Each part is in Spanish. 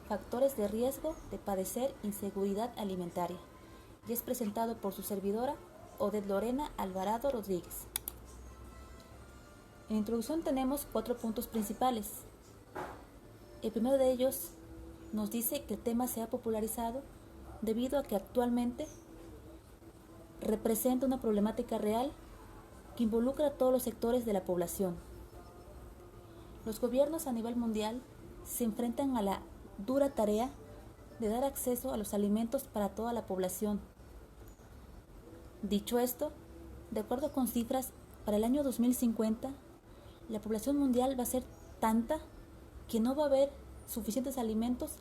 Factores de riesgo de padecer inseguridad alimentaria, y es presentado por su servidora Odette Lorena Alvarado Rodríguez. En introducción tenemos 4 puntos principales. El primero de ellos nos dice que el tema se ha popularizado debido a que actualmente representa una problemática real que involucra a todos los sectores de la población. Los gobiernos a nivel mundial se enfrentan a la dura tarea de dar acceso a los alimentos para toda la población. Dicho esto, de acuerdo con cifras, para el año 2050, la población mundial va a ser tanta que no va a haber suficientes alimentos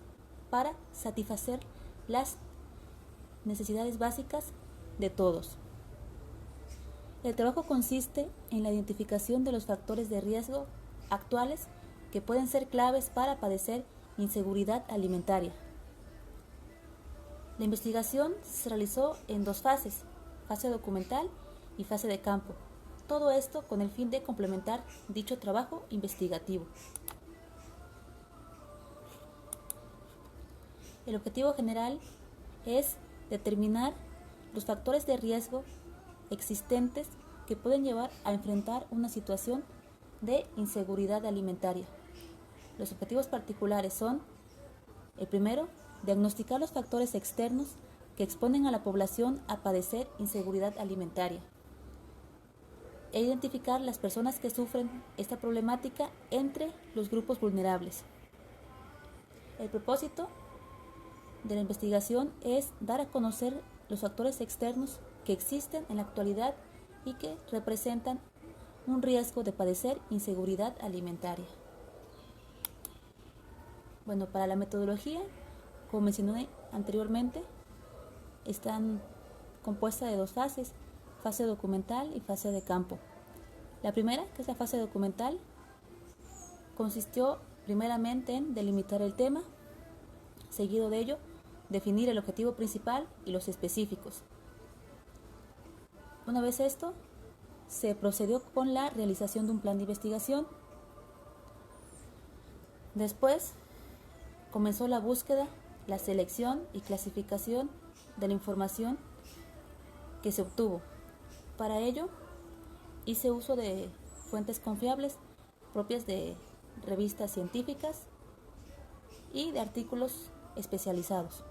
para satisfacer las necesidades básicas de todos. El trabajo consiste en la identificación de los factores de riesgo actuales que pueden ser claves para padecer inseguridad alimentaria. La investigación se realizó en 2 fases, fase documental y fase de campo. Todo esto con el fin de complementar dicho trabajo investigativo. El objetivo general es determinar los factores de riesgo existentes que pueden llevar a enfrentar una situación de inseguridad alimentaria. Los objetivos particulares son: el primero, diagnosticar los factores externos que exponen a la población a padecer inseguridad alimentaria e identificar las personas que sufren esta problemática entre los grupos vulnerables. El propósito de la investigación es dar a conocer los factores externos que existen en la actualidad y que representan un riesgo de padecer inseguridad alimentaria. Bueno, para la metodología, como mencioné anteriormente, están compuestas de 2 fases, fase documental y fase de campo. La primera, que es la fase documental, consistió primeramente en delimitar el tema, seguido de ello, definir el objetivo principal y los específicos. Una vez esto, se procedió con la realización de un plan de investigación. Después, comenzó la búsqueda, la selección y clasificación de la información que se obtuvo. Para ello, hice uso de fuentes confiables propias de revistas científicas y de artículos especializados.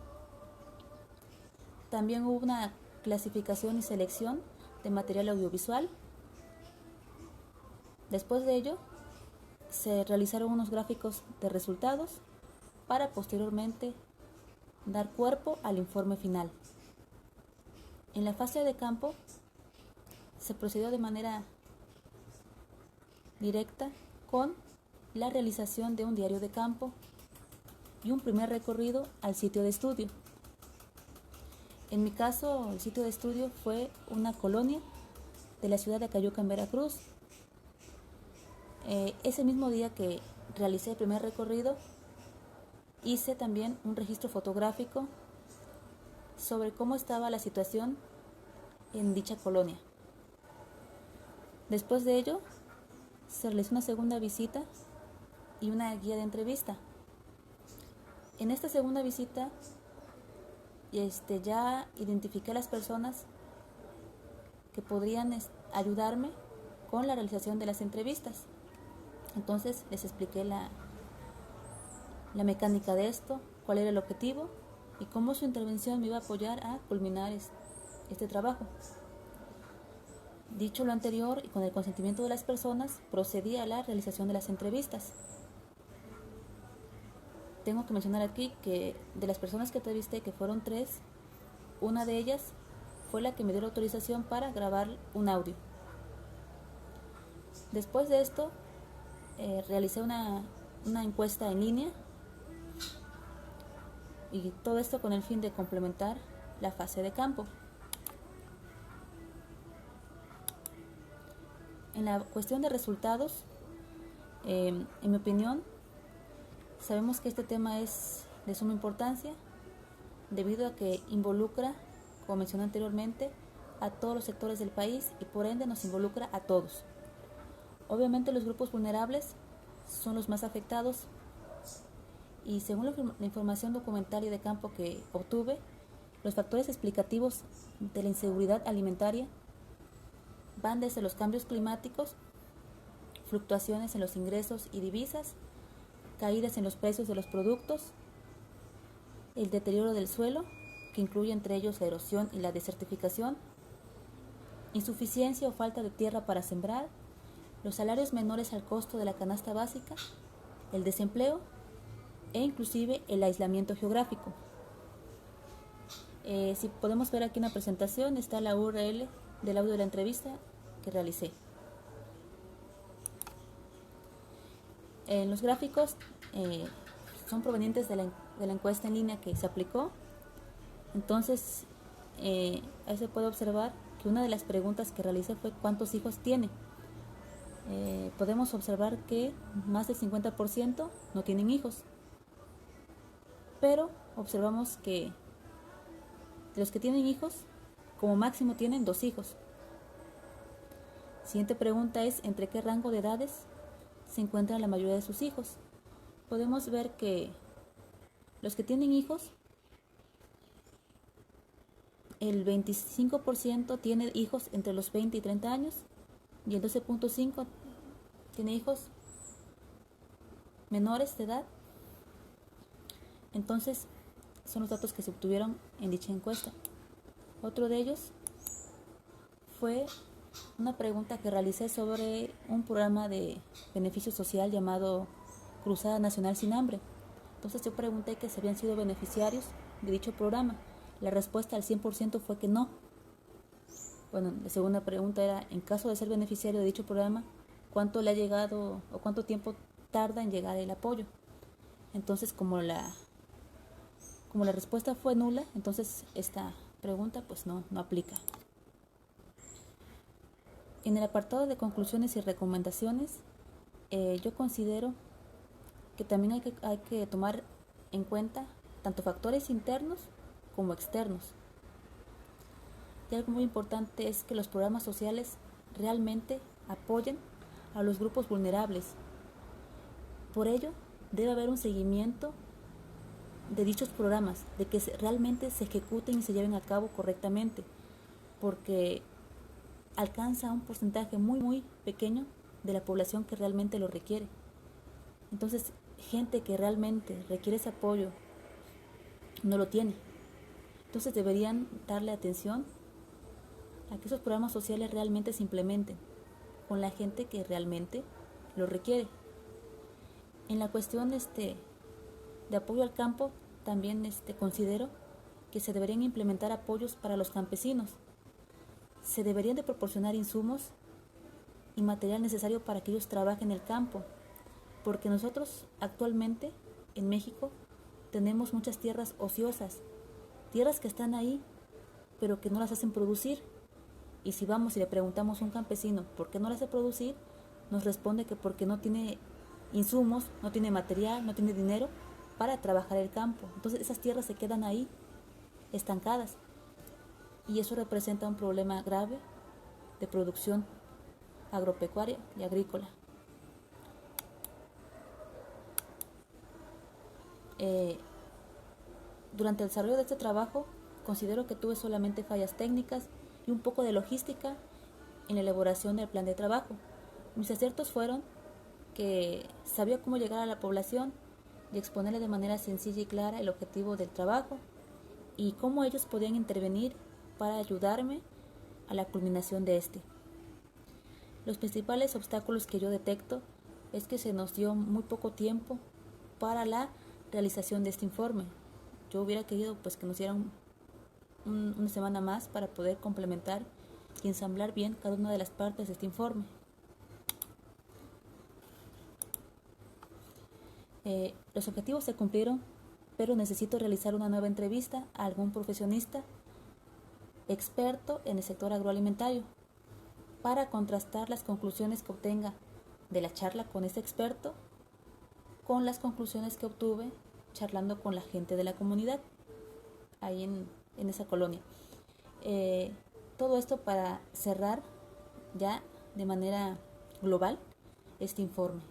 También hubo una clasificación y selección de material audiovisual. Después de ello, se realizaron unos gráficos de resultados para posteriormente dar cuerpo al informe final. En la fase de campo se procedió de manera directa con la realización de un diario de campo y un primer recorrido al sitio de estudio. En mi caso, el sitio de estudio fue una colonia de la ciudad de Acayuca, en Veracruz. Ese mismo día que realicé el primer recorrido, hice también un registro fotográfico sobre cómo estaba la situación en dicha colonia. Después de ello, se realizó una segunda visita y una guía de entrevista. En esta segunda visita, ya identifiqué a las personas que podrían ayudarme con la realización de las entrevistas. Entonces les expliqué la mecánica de esto, cuál era el objetivo y cómo su intervención me iba a apoyar a culminar este trabajo. Dicho lo anterior y con el consentimiento de las personas, procedí a la realización de las entrevistas. Tengo que mencionar aquí que de las personas que entrevisté, que fueron 3, una de ellas fue la que me dio la autorización para grabar un audio. Después de esto, realicé una encuesta en línea y todo esto con el fin de complementar la fase de campo. En la cuestión de resultados, en mi opinión, sabemos que este tema es de suma importancia debido a que involucra, como mencioné anteriormente, a todos los sectores del país y por ende nos involucra a todos. Obviamente los grupos vulnerables son los más afectados Y según la información documental y de campo que obtuve, los factores explicativos de la inseguridad alimentaria van desde los cambios climáticos, fluctuaciones en los ingresos y divisas, caídas en los precios de los productos, el deterioro del suelo, que incluye entre ellos la erosión y la desertificación, insuficiencia o falta de tierra para sembrar, los salarios menores al costo de la canasta básica, el desempleo e inclusive el aislamiento geográfico. Si podemos ver aquí en la presentación, está la URL del audio de la entrevista que realicé. Los gráficos son provenientes de la encuesta en línea que se aplicó. Entonces, ahí se puede observar que una de las preguntas que realicé fue ¿cuántos hijos tiene? Podemos observar que más del 50% no tienen hijos, pero observamos que de los que tienen hijos, como máximo tienen 2 hijos. Siguiente pregunta es ¿entre qué rango de edades se encuentran la mayoría de sus hijos? Podemos ver que los que tienen hijos, el 25% tiene hijos entre los 20 y 30 años y el 12.5% tiene hijos menores de edad. Entonces, son los datos que se obtuvieron en dicha encuesta. Otro de ellos fue una pregunta que realicé sobre un programa de beneficio social llamado Cruzada Nacional Sin Hambre. Entonces yo pregunté que si habían sido beneficiarios de dicho programa. La respuesta al 100% fue que no. Bueno, la segunda pregunta era, en caso de ser beneficiario de dicho programa, ¿cuánto le ha llegado o cuánto tiempo tarda en llegar el apoyo? Entonces, como la respuesta fue nula, entonces esta pregunta pues no aplica. En el apartado de conclusiones y recomendaciones, yo considero que también hay que tomar en cuenta tanto factores internos como externos. Y algo muy importante es que los programas sociales realmente apoyen a los grupos vulnerables. Por ello, debe haber un seguimiento de dichos programas, de que realmente se ejecuten y se lleven a cabo correctamente, porque alcanza un porcentaje muy pequeño de la población que realmente lo requiere. Entonces, gente que realmente requiere ese apoyo no lo tiene. Entonces deberían darle atención a que esos programas sociales realmente se implementen con la gente que realmente lo requiere. En la cuestión de apoyo al campo, también considero que se deberían implementar apoyos para los campesinos. Se deberían de proporcionar insumos y material necesario para que ellos trabajen en el campo, porque nosotros actualmente en México tenemos muchas tierras ociosas, tierras que están ahí, pero que no las hacen producir. Y si vamos y le preguntamos a un campesino por qué no las hace producir, nos responde que porque no tiene insumos, no tiene material, no tiene dinero para trabajar el campo. Entonces esas tierras se quedan ahí estancadas y eso representa un problema grave de producción agropecuaria y agrícola. Durante el desarrollo de este trabajo considero que tuve solamente fallas técnicas y un poco de logística en la elaboración del plan de trabajo. Mis aciertos fueron que sabía cómo llegar a la población y exponerle de manera sencilla y clara el objetivo del trabajo y cómo ellos podían intervenir para ayudarme a la culminación de este. Los principales obstáculos que yo detecto es que se nos dio muy poco tiempo para la realización de este informe. Yo hubiera querido pues que nos dieran una semana más para poder complementar y ensamblar bien cada una de las partes de este informe. Los objetivos se cumplieron, pero necesito realizar una nueva entrevista a algún profesionista experto en el sector agroalimentario para contrastar las conclusiones que obtenga de la charla con este experto con las conclusiones que obtuve charlando con la gente de la comunidad ahí en esa colonia. Todo esto para cerrar ya de manera global este informe.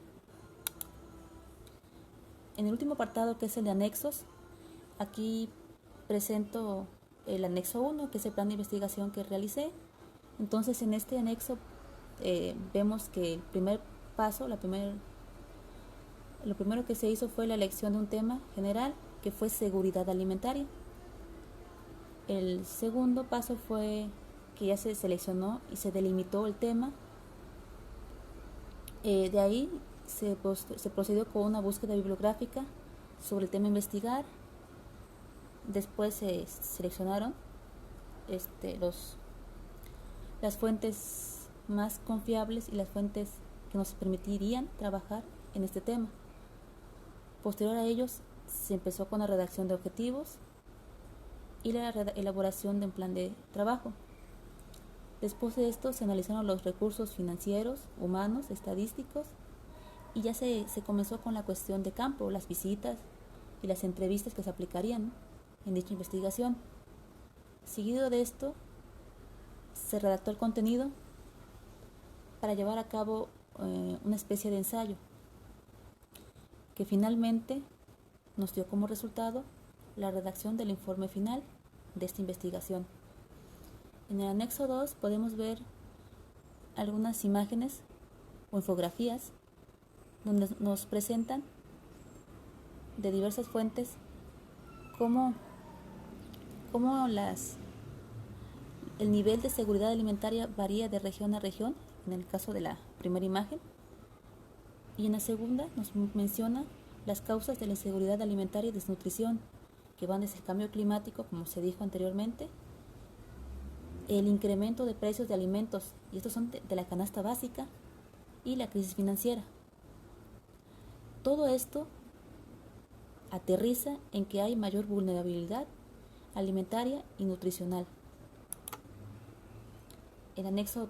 En el último apartado, que es el de anexos, aquí presento el anexo 1, que es el plan de investigación que realicé. Entonces, en este anexo vemos que el primer paso, lo primero que se hizo fue la elección de un tema general, que fue seguridad alimentaria. El segundo paso fue que ya se seleccionó y se delimitó el tema. De ahí se procedió con una búsqueda bibliográfica sobre el tema a investigar. Después se seleccionaron las fuentes más confiables y las fuentes que nos permitirían trabajar en este tema. Posterior a ellos se empezó con la redacción de objetivos y la elaboración de un plan de trabajo. Después de esto se analizaron los recursos financieros, humanos, estadísticos, y ya se comenzó con la cuestión de campo, las visitas y las entrevistas que se aplicarían en dicha investigación. Seguido de esto, se redactó el contenido para llevar a cabo una especie de ensayo, que finalmente nos dio como resultado la redacción del informe final de esta investigación. En el anexo 2 podemos ver algunas imágenes o infografías donde nos presentan de diversas fuentes cómo el nivel de seguridad alimentaria varía de región a región, en el caso de la primera imagen, y en la segunda nos menciona las causas de la inseguridad alimentaria y desnutrición, que van desde el cambio climático, como se dijo anteriormente, el incremento de precios de alimentos, y estos son de la canasta básica, y la crisis financiera. Todo esto aterriza en que hay mayor vulnerabilidad alimentaria y nutricional. En este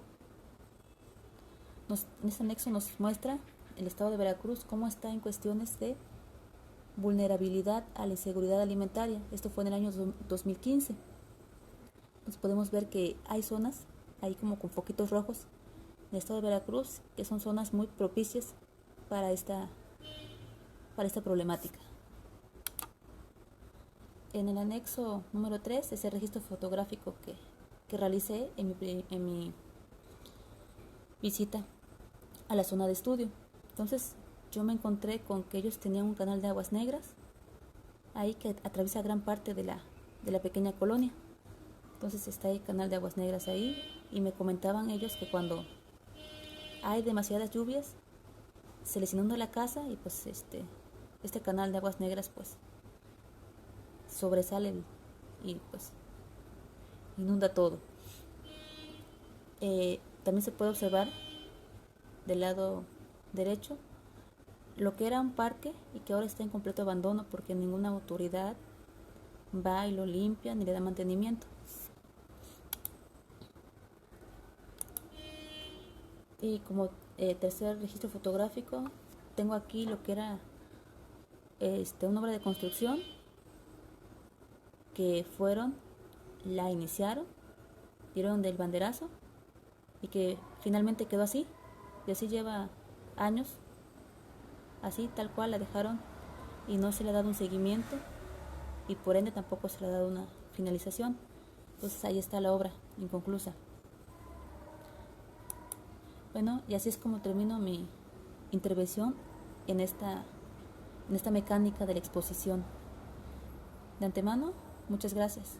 anexo nos muestra el estado de Veracruz cómo está en cuestiones de vulnerabilidad a la inseguridad alimentaria. Esto fue en el año 2015. Nos podemos ver que hay zonas, ahí como con foquitos rojos, en el estado de Veracruz, que son zonas muy propicias para esta problemática. En el anexo número 3 es el registro fotográfico que realicé en mi visita a la zona de estudio. Entonces yo me encontré con que ellos tenían un canal de aguas negras ahí que atraviesa gran parte de la pequeña colonia. Entonces está el canal de aguas negras ahí, y me comentaban ellos que cuando hay demasiadas lluvias se les inunda la casa, y pues este canal de aguas negras pues sobresale y pues inunda todo. También se puede observar del lado derecho lo que era un parque y que ahora está en completo abandono porque ninguna autoridad va y lo limpia ni le da mantenimiento. Y como tercer registro fotográfico tengo aquí lo que era una obra de construcción que la iniciaron, dieron del banderazo y que finalmente quedó así, y así lleva años, así tal cual la dejaron y no se le ha dado un seguimiento, y por ende tampoco se le ha dado una finalización. Entonces ahí está la obra inconclusa. Bueno, y así es como termino mi intervención en esta mecánica de la exposición. De antemano, muchas gracias.